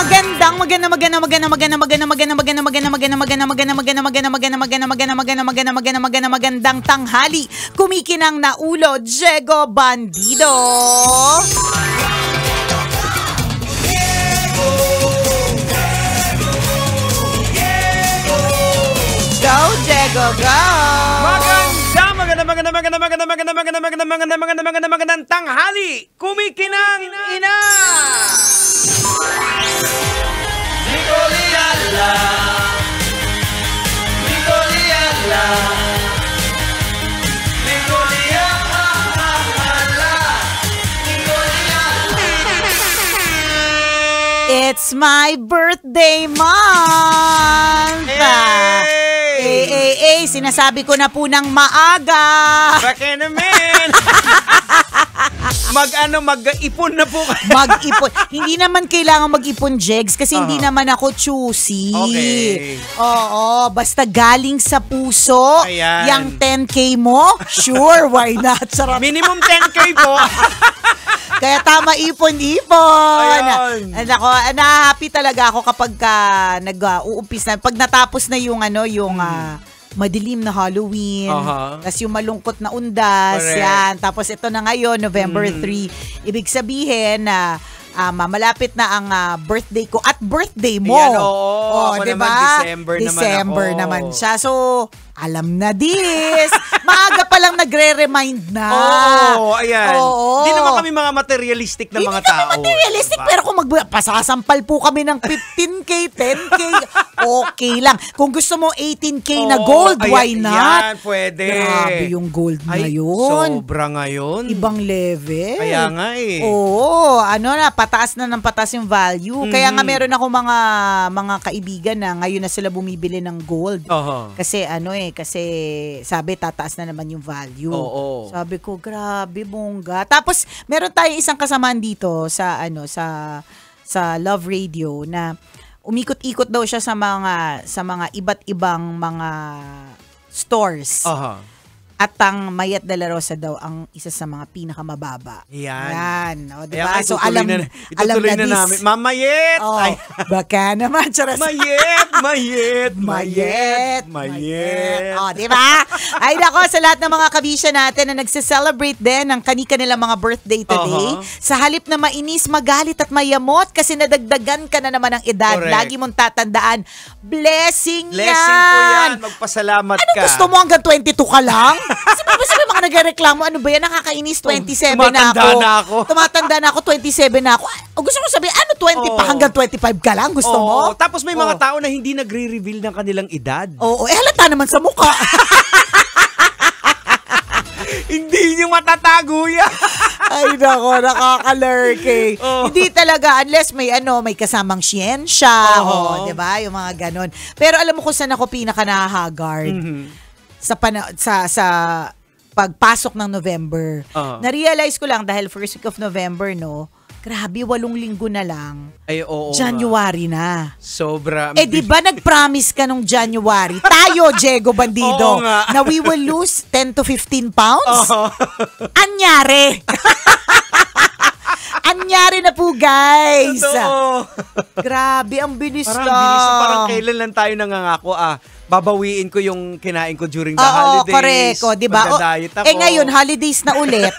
Magandang tanghali. Kumikinang na ulo, Diego Bandido. Go, Diego, go! Magandang tanghali. Kumikinang ina. It's my birthday month! Hey! Sinasabi ko na po ng maaga! Baka naman! Mag-ipon na po kayo. Mag-ipon. Hindi naman kailangan mag-ipon, Jegs, kasi hindi naman ako choosy. Okay. Oo, basta galing sa puso. Ayan. Yang 10K mo, sure, why not? Sarap. Minimum 10K po. Kaya tama, ipon-ipon. Ayun. Ako, na-happy talaga ako kapag nag-uumpis na. Pag natapos na yung madilim na Halloween. Tapos yung malungkot na undas. Correct. Yan. Tapos ito na ngayon, November 3. Ibig sabihin na malapit na ang birthday ko at birthday mo. Ayan, oo. Ako diba? naman, December naman siya. So, alam na this. Maaga pa lang nagre-remind na. Oo, ayan. Oo. Hindi naman kami mga materialistic na mga tao. Hindi naman materialistic, diba? Pero kung pasasampal po kami ng 15K, 10K, okay lang. Kung gusto mo 18K na gold, why not? Yan, pwede. Grabe yung gold ngayon. Sobra ngayon. Ibang level. Kaya nga eh. Oo, pataas na ng pataas yung value. Kaya nga meron ako mga kaibigan na ngayon na sila bumibili ng gold. Kasi kasi sabi tataas na naman yung value. Oo. Mga ko, grabe, bongga. Tapos, meron tayong isang kasamaan dito sa Love Radio na umikot-ikot daw siya sa mga iba't ibang mga stores. At ang Mayet de la Rosa daw ang isa sa mga pinakamababa. Yan. O, diba? So, alam na namin. Mamayet! Oh, baka naman. Mayet! O, diba? Ay, nako, sa lahat ng mga kabisya natin na nagse-celebrate din ng kanilang mga birthday today, sa halip na mainis, magalit at mayamot kasi nadagdagan ka na naman ng edad. Correct. Lagi mong tatandaan, blessing yan. Blessing po yan. Magpasalamat ka. Ano gusto mo hanggang 22 ka lang? Kasi may mga nagreklamo, ano ba yan, nakakainis, 27 na ako. Tumatanda na ako, 27 na ako. O gusto mo sabihin, 20 pa hanggang 25 ka lang? Gusto mo? Tapos may mga tao na hindi nagre-reveal ng kanilang edad. Oo, halata naman sa mukha. Hindi nyo matatago yan. Ay, nako, nakaka-lurky. Hindi talaga, unless may kasamang siyensya, diba? Yung mga ganon. Pero alam mo kung saan ako pinaka-nahahagard? Sa pagpasok ng November. Na-realize ko lang dahil first week of November, grabe, 8 linggo na lang. Ay, oo. January na. Sobra. Di ba nag-promise ka nung January? Tayo, Diego Bandido, na we will lose 10 to 15 pounds? Anyari? Anyari na po, guys. Totoo. Grabe, ang bilis lang. Parang kailan lang tayo nangangako, babawiin ko yung kinain ko during the holidays. Correct. Diba? Ngayon, holidays na ulit.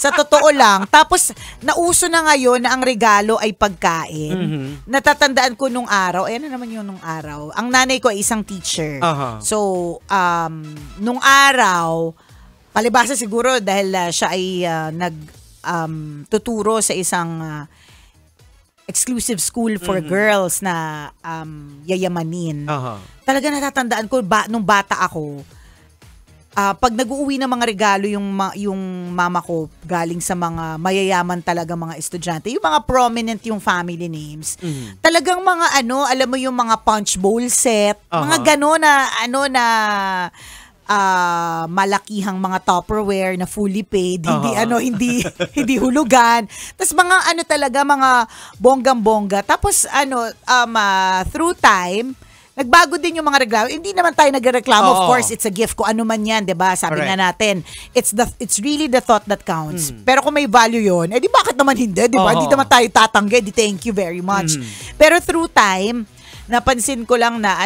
Sa totoo lang. Tapos, nauso na ngayon na ang regalo ay pagkain. Natatandaan ko nung araw, ano naman yung nung araw? Ang nanay ko ay isang teacher. So, nung araw, palibasa siguro dahil siya ay tuturo sa isang exclusive school for girls na yayamanin. Talaga natatandaan ko nung bata ako, pag nag-uuwi ng mga regalo yung mama ko galing sa mga mayayaman talaga mga estudyante, yung mga prominent yung family names. Talagang mga alam mo yung mga punch bowl set, mga gano'n na malakihang mga Tupperware na fully paid, hindi hulugan. Tapos mga talaga mga bonggang-bongga. Tapos through time, nagbago din yung mga reklamo. Hindi naman tayo nagreklamo. Of course, it's a gift ko. Ano man yan, 'di ba? Sabi nga natin, it's really the thought that counts. Pero kung may value 'yon, di bakit naman hindi, 'di ba? Hindi naman tayo tatanggi. Thank you very much. Pero through time, napansin ko lang na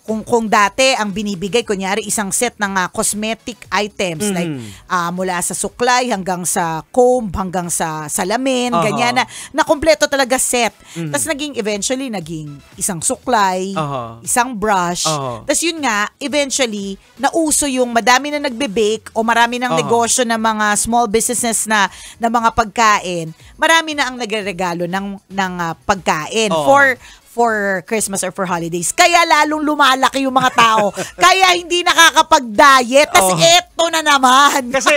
kung dati ang binibigay, kunyari isang set ng cosmetic items like mula sa suklay hanggang sa comb, hanggang sa salamin, ganyan na kompleto talaga set. Tapos eventually naging isang suklay, isang brush. Tapos yun nga, eventually, nauso yung madami na nagbe-bake o marami ng negosyo ng mga small businesses na mga pagkain. Marami na ang nagregalo ng pagkain for Christmas or for holidays. Kaya lalong lumalaki yung mga tao. Kaya hindi nakakapag-diet. Tapos eto na naman. Kasi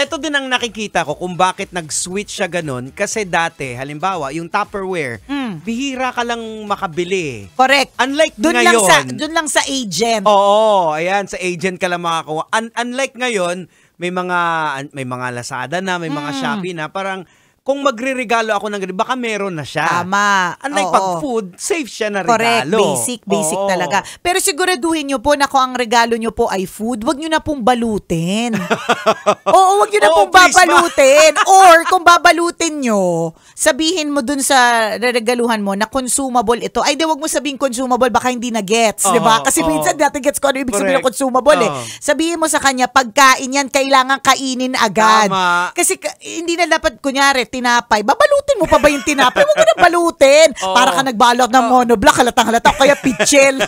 eto din ang nakikita ko kung bakit nag-switch siya ganun. Kasi dati, halimbawa, yung Tupperware, bihira ka lang makabili. Correct. Unlike ngayon. Doon lang sa agent. Oo, ayan, sa agent ka lang makakuha. Unlike ngayon, may mga Lazada na, may mga Shopee na, parang kung magre-regalo ako ng ganito, baka meron na siya. Tama. Unlike pag food, safe siya na regalo. Correct. Basic talaga. Pero siguraduhin nyo po na kung ang regalo nyo po ay food, wag nyo na pong balutin. Oo, wag nyo na pong babalutin. Or kung babalutin nyo, sabihin mo dun sa regaluhan mo na consumable ito. Ay, di, wag mo sabihin consumable, baka hindi na gets. Diba? Kasi minsan dati gets ko ano ibig sabihin ng consumable Sabihin mo sa kanya, pagkain yan, kailangan kainin agad. Tama. Kasi hindi na dapat, kunyari, tinapay. Babalutin mo pa ba yung tinapay? Huwag mo na balutin. Para ka nagbalot ng monoblock, halatang-halata, kaya pitchel.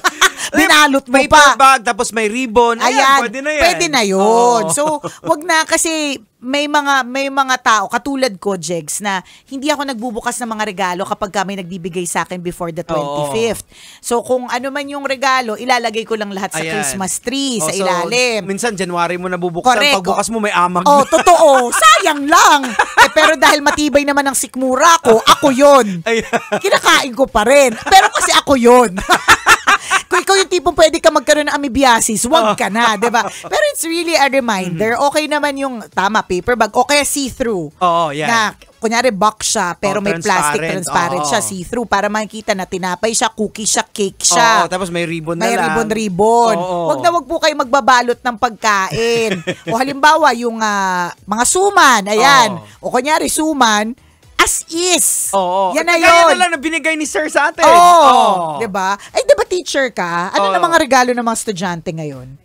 Binalot mo may pa. Paper bag, tapos may ribbon. Ayan, pwede na yan. Pwede na yun. So, wag na kasi may mga tao, katulad ko, Jegs, na hindi ako nagbubukas ng mga regalo kapag may nagbibigay sa akin before the 25th. So, kung ano man yung regalo, ilalagay ko lang lahat sa Christmas tree, sa ilalim. Minsan, January mo nabubuksan. Correct. Pagbukas mo, may amag. Totoo. Sayang lang. Pero dahil matibay naman ang sikmura ko, ako yun. Kinakain ko pa rin. Pero kasi ako yun. Kung ikaw yung tipong pwede ka magkaroon ng amoebiasis, wag ka na, diba? Pero it's really a reminder. Okay naman yung, paper bag, o kaya see-through. Yan. Na, kunyari box siya, pero may plastic transparent siya, see-through, para makikita na tinapay siya, cookie siya, cake siya. Tapos may ribbon na lang. May ribbon. Wag na wag po kayo magbabalot ng pagkain. O halimbawa, yung mga suman, ayan. O kunyari, suman, as is. Yan na yun. Kaya na lang na binigay ni sir sa atin. Diba? Ay, diba teacher ka? Ano na mga regalo ng mga estudyante ngayon?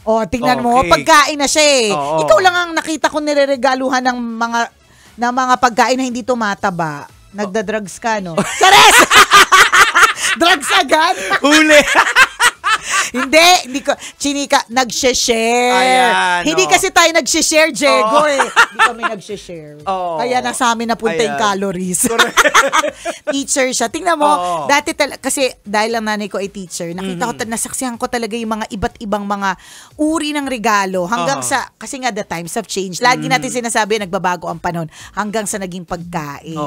Tingnan mo, pagkain na siya eh. Ikaw lang ang nakita ko nireregaluhan ng mga pagkain na hindi tumataba. Nagda-drugs ka, no? Chares! Drugs agad? Uli! Hindi ko, chinika, nag-share. Hindi kasi tayo nag-share, Diego eh. Hindi kami nag-share. Kaya nasa amin napunta yung calories. Teacher siya. Tingnan mo, dati kasi dahil ang nanay ko ay teacher, nakita ko, nasaksihan ko talaga yung mga iba't ibang mga uri ng regalo hanggang sa, kasi nga the times have changed. Lagi natin sinasabi, nagbabago ang panahon hanggang sa naging pagkain.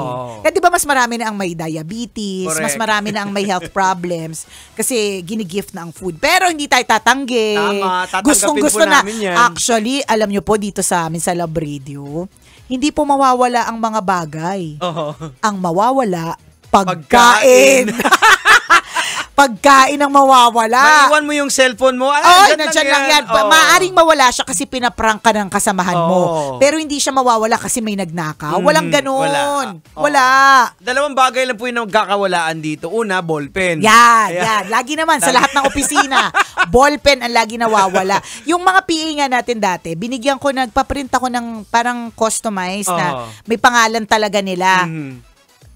Kaya di ba mas marami na ang may diabetes, mas marami na ang may health problems kasi ginigift na ang food. Pero hindi tayo tatanggi. Tama, Gustong-gusto na. namin yan. Actually, alam nyo po dito sa amin sa Lab Radio, hindi po mawawala ang mga bagay. Ang mawawala, pagkain. Pagkain ang mawawala. Maiwan mo yung cellphone mo. Nandiyan lang yan. Maaring mawala siya kasi pinaprank ka ng kasamahan mo. Pero hindi siya mawawala kasi may nagnakaw. Walang ganun. Wala. Dalawang bagay lang po yung nagkakawalaan dito. Una, ballpen. Yan. Lagi naman sa lahat ng opisina. Ballpen ang lagi nawawala. Yung mga PA nga natin dati, binigyan ko, nagpaprint ako ng parang customized na may pangalan talaga nila.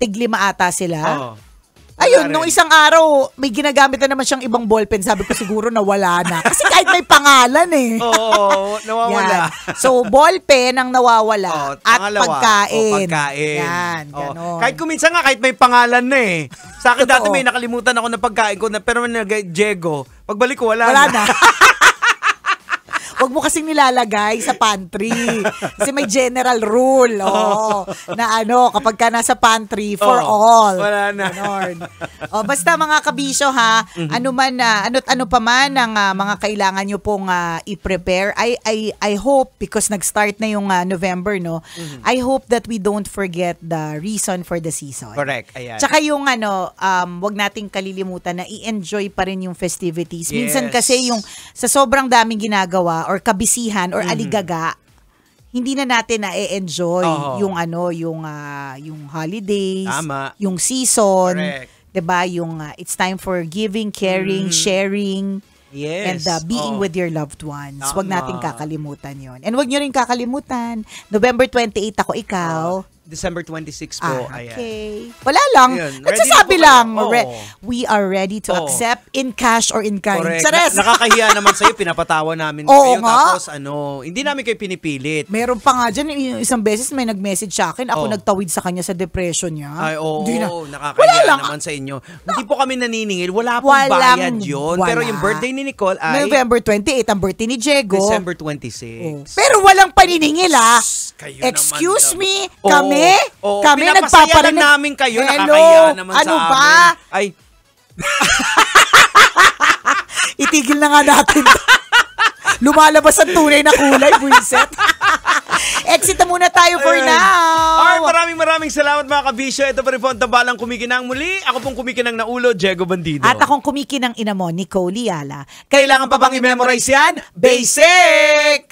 Tig-5 ata sila. Ayun, nung isang araw, may ginagamit na naman siyang ibang ballpen. Sabi ko siguro nawala na. Kasi kahit may pangalan eh. Nawawala. So, ballpen ang nawawala. At pagkain. Pagkain. Yan, ganon. Kahit kuminsan nga, kahit may pangalan na eh. Sa akin dati may nakalimutan ako na pagkain ko, pero Diego, pagbalik ko, wala na. Huwag mo kasing nilalagay sa pantry. Kasi may general rule. Na kapag ka nasa pantry, for all. Wala na. Basta mga kabisyo ha, ano pa man ang mga kailangan nyo pong i-prepare. I hope, because nag-start na yung November, no? I hope that we don't forget the reason for the season. Correct. Ayan. Tsaka yung wag nating kalilimutan na i-enjoy pa rin yung festivities. Minsan kasi yung sa sobrang daming ginagawa or kabisihan or aligaga, hindi na natin na-enjoy yung holidays, yung season. Correct. 'Diba? Yung it's time for giving, caring, sharing. Yes. And being with your loved ones. Tama. Huwag nating kakalimutan yon. And huwag nyo rin kakalimutan, November 28 ako, ikaw. December 26 po. Okay. Wala lang. Ayun. Nagsasabi Ready lang. po kayo. We are ready to accept in cash or in kind. Correct. Chares! Nakakahiya naman sa'yo, pinapatawa namin Oo kayo. nga. Tapos hindi namin kayo pinipilit. Meron pa nga dyan, isang beses may nag-message sa akin, ako Oh. nagtawid sa kanya sa depression niya. Ay, oo. Hindi na. Nakakahiya lang. naman sa inyo. Hindi po kami naniningil. Wala pong Walang bayad yun. wala. Pero yung birthday ni Nicole ay November 28, ang birthday ni Diego. December 26. Pero walang paniningil, ha? Kayo Excuse naman, me, Oo. kami? Oo, Kami pinapasaya nagpaparinig. lang namin kayo. Hello? Nakakahiya naman Ano sa ba? amin. Ay, Itigil na nga natin. Lumalabas ang tunay na kulay, buiset. Exit na muna tayo for now. Alright, maraming salamat mga kabisyo. Ito pa rin po ang tabalang kumikinang muli. Ako pong kumikinang na ulo, Diego Bandido. At akong kumikinang ina mo, Nicole Liala. Kailangan pa bang i-memorize yan? Basic!